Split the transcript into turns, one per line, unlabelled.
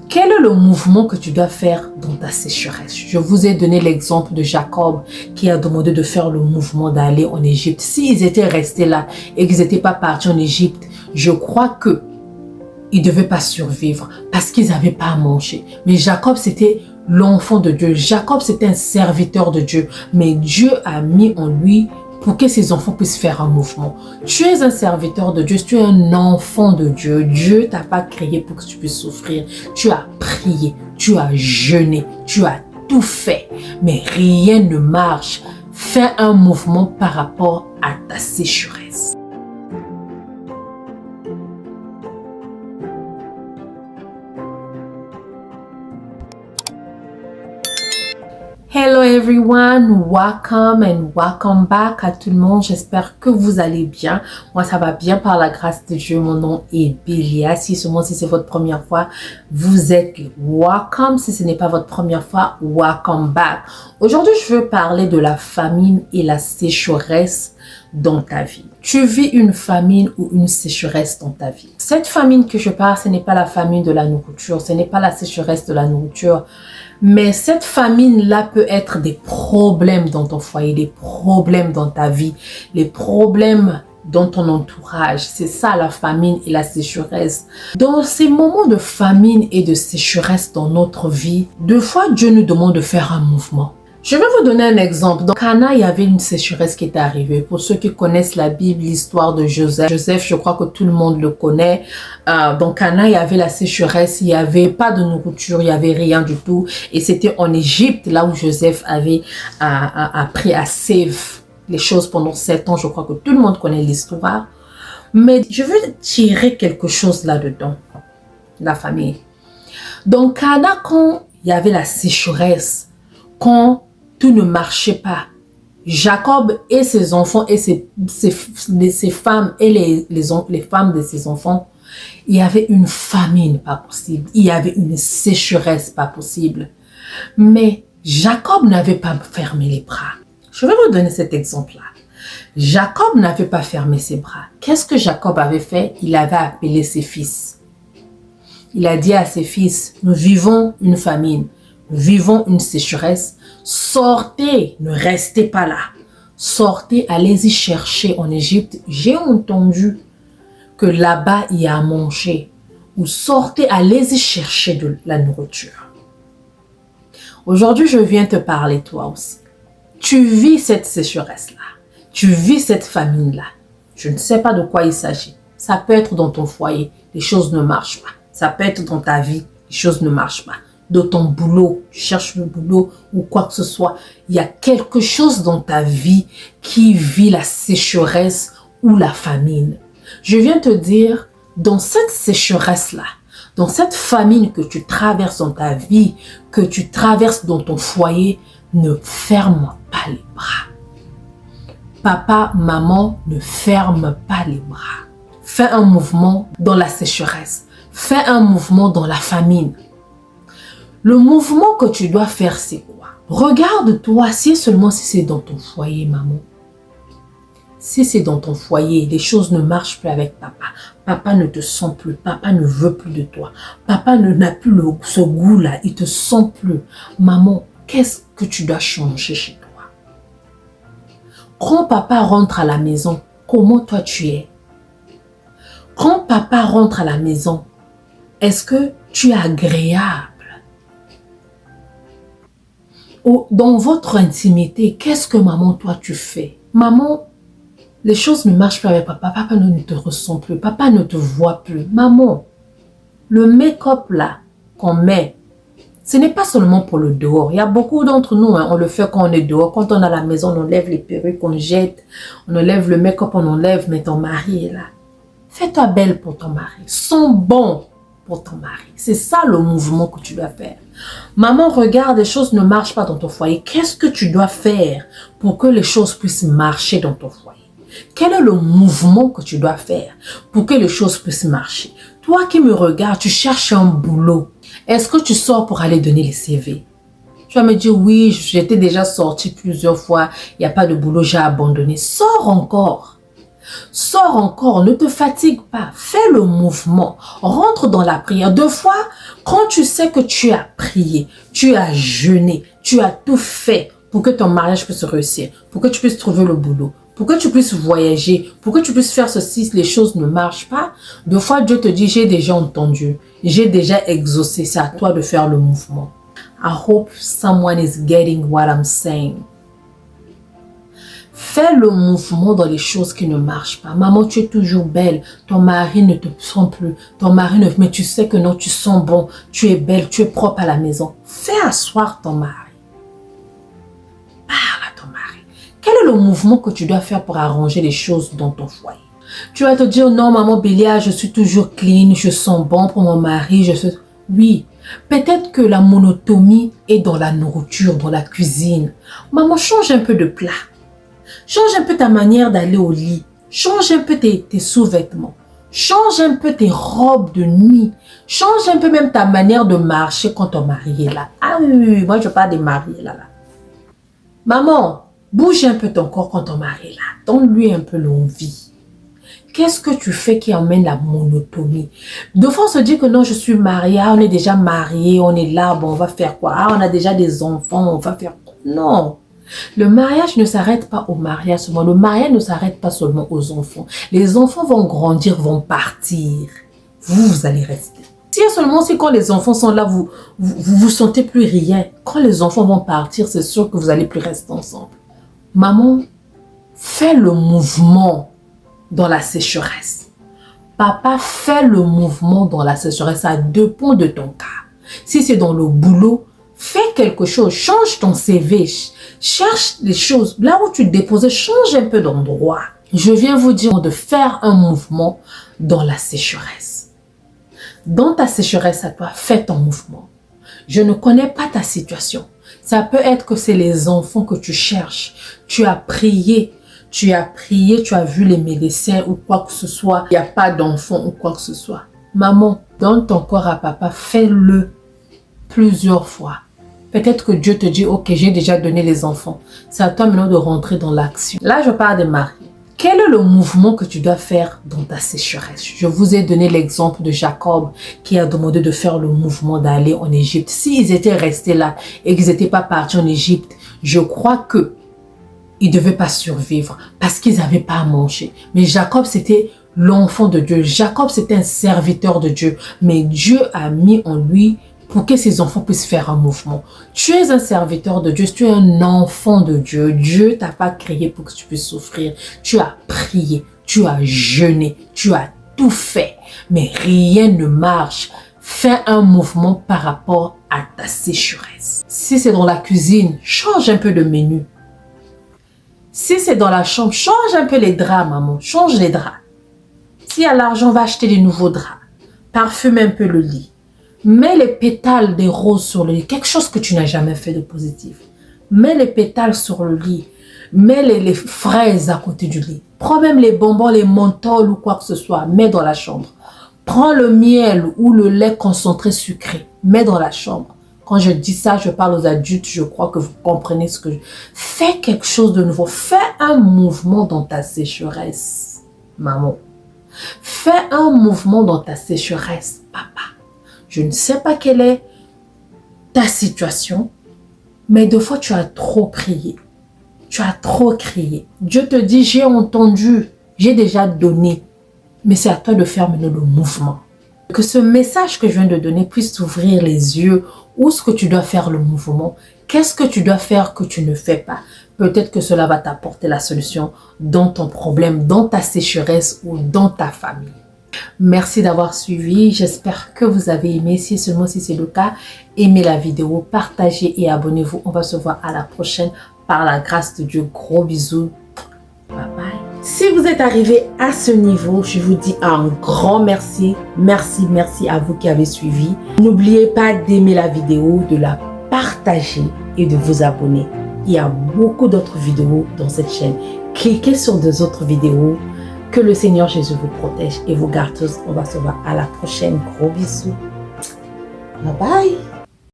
Quel est le mouvement que tu dois faire dans ta sécheresse? Je vous ai donné l'exemple de Jacob qui a demandé de faire le mouvement d'aller en Égypte. S'ils étaient restés là et qu'ils n'étaient pas partis en Égypte, je crois que ils ne devaient pas survivre parce qu'ils n'avaient pas à manger. Mais Jacob, c'était l'enfant de Dieu. Jacob, c'était un serviteur de Dieu. Mais Dieu a mis en lui pour que ses enfants puissent faire un mouvement. Tu es un serviteur de Dieu, tu es un enfant de Dieu. Dieu ne t'a pas créé pour que tu puisses souffrir. Tu as prié, tu as jeûné, tu as tout fait. Mais rien ne marche. Fais un mouvement par rapport à ta sécheresse. Hello everyone, welcome and welcome back à tout le monde. J'espère que vous allez bien. Moi, ça va bien par la grâce de Dieu. Mon nom est Bélia. Si c'est votre première fois, vous êtes welcome. Si ce n'est pas votre première fois, welcome back. Aujourd'hui, je veux parler de la famine et la sécheresse dans ta vie. Tu vis une famine ou une sécheresse dans ta vie. Cette famine que je parle, ce n'est pas la famine de la nourriture, ce n'est pas la sécheresse de la nourriture. Mais cette famine-là peut être des problèmes dans ton foyer, des problèmes dans ta vie, les problèmes dans ton entourage. C'est ça la famine et la sécheresse. Dans ces moments de famine et de sécheresse dans notre vie, deux fois Dieu nous demande de faire un mouvement. Je vais vous donner un exemple. Dans Cana, il y avait une sécheresse qui était arrivée. Pour ceux qui connaissent la Bible, l'histoire de Joseph. Joseph, je crois que tout le monde le connaît. Dans Cana, il y avait la sécheresse. Il n'y avait pas de nourriture. Il n'y avait rien du tout. Et c'était en Égypte, là où Joseph avait appris à save les choses pendant 7 ans. Je crois que tout le monde connaît l'histoire. Mais je veux tirer quelque chose là-dedans. La famille. Dans Cana, quand il y avait la sécheresse, quand tout ne marchait pas, Jacob et ses enfants et ses femmes et les femmes de ses enfants, il y avait une famine pas possible, il y avait une sécheresse pas possible. Mais Jacob n'avait pas fermé les bras. Je vais vous donner cet exemple-là. Jacob n'avait pas fermé ses bras. Qu'est-ce que Jacob avait fait? Il avait appelé ses fils. Il a dit à ses fils, nous vivons une famine. Nous vivons une sécheresse. Sortez, ne restez pas là. Sortez, allez-y chercher en Égypte. J'ai entendu que là-bas, il y a à manger. Ou sortez, allez-y chercher de la nourriture. Aujourd'hui, je viens te parler toi aussi. Tu vis cette sécheresse-là. Tu vis cette famine-là. Je ne sais pas de quoi il s'agit. Ça peut être dans ton foyer, les choses ne marchent pas. Ça peut être dans ta vie, les choses ne marchent pas. De ton boulot, tu cherches le boulot ou quoi que ce soit. Il y a quelque chose dans ta vie qui vit la sécheresse ou la famine. Je viens te dire, dans cette sécheresse-là, dans cette famine que tu traverses dans ta vie, que tu traverses dans ton foyer, ne ferme pas les bras. Papa, maman, ne ferme pas les bras. Fais un mouvement dans la sécheresse. Fais un mouvement dans la famine. Le mouvement que tu dois faire, c'est quoi? Regarde-toi, si c'est dans ton foyer, maman. Si c'est dans ton foyer, les choses ne marchent plus avec papa. Papa ne te sent plus. Papa ne veut plus de toi. Papa n'a plus ce goût-là. Il ne te sent plus. Maman, qu'est-ce que tu dois changer chez toi? Quand papa rentre à la maison, comment toi tu es? Quand papa rentre à la maison, est-ce que tu es agréable? Dans votre intimité, qu'est-ce que maman, toi, tu fais? Maman, les choses ne marchent pas avec papa. Papa ne te ressent plus. Papa ne te voit plus. Maman, le make-up là qu'on met, ce n'est pas seulement pour le dehors. Il y a beaucoup d'entre nous, on le fait quand on est dehors. Quand on est à la maison, on enlève les perruques, on jette. On enlève le make-up, on enlève. Mais ton mari est là. Fais-toi belle pour ton mari. Sens bon pour ton mari. C'est ça le mouvement que tu dois faire. Maman, regarde, les choses ne marchent pas dans ton foyer. Qu'est-ce que tu dois faire pour que les choses puissent marcher dans ton foyer? Quel est le mouvement que tu dois faire pour que les choses puissent marcher? Toi qui me regardes, tu cherches un boulot. Est-ce que tu sors pour aller donner les CV? Tu vas me dire, oui, j'étais déjà sortie plusieurs fois. Il n'y a pas de boulot, j'ai abandonné. Sors encore. Sors encore, ne te fatigue pas. Fais le mouvement. Rentre dans la prière. Deux fois, quand tu sais que tu as prié, tu as jeûné, tu as tout fait pour que ton mariage puisse réussir, pour que tu puisses trouver le boulot, pour que tu puisses voyager, pour que tu puisses faire ceci, les choses ne marchent pas. Deux fois, Dieu te dit, j'ai déjà entendu, j'ai déjà exaucé. C'est à toi de faire le mouvement. I hope someone is getting what I'm saying. Fais le mouvement dans les choses qui ne marchent pas. Maman, tu es toujours belle. Ton mari ne te sent plus. Ton mari ne... Mais tu sais que non, tu sens bon. Tu es belle, tu es propre à la maison. Fais asseoir ton mari. Parle à ton mari. Quel est le mouvement que tu dois faire pour arranger les choses dans ton foyer? Tu vas te dire, non, maman Bélia, je suis toujours clean. Je sens bon pour mon mari. Oui. Peut-être que la monotonie est dans la nourriture, dans la cuisine. Maman, change un peu de plat. Change un peu ta manière d'aller au lit. Change un peu tes sous-vêtements. Change un peu tes robes de nuit. Change un peu même ta manière de marcher quand ton mari est là. Ah oui, moi je parle des maris là. Maman, bouge un peu ton corps quand ton mari est là. Donne-lui un peu l'envie. Qu'est-ce que tu fais qui emmène la monotonie? Deux fois on se dit que non, je suis mariée, on est déjà mariés, on est là, bon, on va faire quoi? Ah, on a déjà des enfants, on va faire quoi? Non. Le mariage ne s'arrête pas au mariage seulement. Le mariage ne s'arrête pas seulement aux enfants. Les enfants vont grandir, vont partir. Vous allez rester. Si seulement si quand les enfants sont là, vous sentez plus rien. Quand les enfants vont partir, c'est sûr que vous allez plus rester ensemble. Maman, fais le mouvement dans la sécheresse. Papa, fais le mouvement dans la sécheresse. Ça dépend de ton cas. Si c'est dans le boulot, fais quelque chose, change ton CV, cherche les choses. Là où tu déposais, change un peu d'endroit. Je viens vous dire de faire un mouvement dans la sécheresse. Dans ta sécheresse à toi, fais ton mouvement. Je ne connais pas ta situation. Ça peut être que c'est les enfants que tu cherches. Tu as prié, tu as vu les médecins ou quoi que ce soit. Il n'y a pas d'enfant ou quoi que ce soit. Maman, donne ton corps à papa, fais-le plusieurs fois. Peut-être que Dieu te dit, ok, j'ai déjà donné les enfants. C'est à toi maintenant de rentrer dans l'action. Là, je parle des maris. Quel est le mouvement que tu dois faire dans ta sécheresse? Je vous ai donné l'exemple de Jacob qui a demandé de faire le mouvement d'aller en Égypte. S'ils étaient restés là et qu'ils n'étaient pas partis en Égypte, je crois que ils ne devaient pas survivre parce qu'ils n'avaient pas à manger. Mais Jacob, c'était l'enfant de Dieu. Jacob, c'était un serviteur de Dieu. Mais Dieu a mis en lui pour que ses enfants puissent faire un mouvement. Tu es un serviteur de Dieu, tu es un enfant de Dieu. Dieu t'a pas créé pour que tu puisses souffrir. Tu as prié, tu as jeûné, tu as tout fait. Mais rien ne marche. Fais un mouvement par rapport à ta sécheresse. Si c'est dans la cuisine, change un peu de menu. Si c'est dans la chambre, change un peu les draps, maman. Change les draps. Si y a l'argent, va acheter des nouveaux draps. Parfume un peu le lit. Mets les pétales des roses sur le lit. Quelque chose que tu n'as jamais fait de positif. Mets les pétales sur le lit. Mets les fraises à côté du lit. Prends même les bonbons, les menthols ou quoi que ce soit. Mets dans la chambre. Prends le miel ou le lait concentré sucré. Mets dans la chambre. Quand je dis ça, je parle aux adultes. Je crois que vous comprenez ce que je... Fais quelque chose de nouveau. Fais un mouvement dans ta sécheresse, maman. Fais un mouvement dans ta sécheresse, papa. Je ne sais pas quelle est ta situation, mais des fois tu as trop prié. Tu as trop crié. Dieu te dit, j'ai entendu, j'ai déjà donné. Mais c'est à toi de faire maintenant le mouvement. Que ce message que je viens de donner puisse t'ouvrir les yeux. Où est-ce que tu dois faire le mouvement? Qu'est-ce que tu dois faire que tu ne fais pas? Peut-être que cela va t'apporter la solution dans ton problème, dans ta sécheresse ou dans ta famille. Merci d'avoir suivi. J'espère que vous avez aimé. Si seulement si c'est le cas, aimez la vidéo, partagez et abonnez-vous. On va se voir à la prochaine par la grâce de Dieu. Gros bisous. Bye bye. Si vous êtes arrivé à ce niveau, je vous dis un grand merci. Merci à vous qui avez suivi. N'oubliez pas d'aimer la vidéo, de la partager et de vous abonner. Il y a beaucoup d'autres vidéos dans cette chaîne. Cliquez sur des autres vidéos. Que le Seigneur Jésus vous protège et vous garde tous. On va se voir à la prochaine. Gros bisous. Bye bye.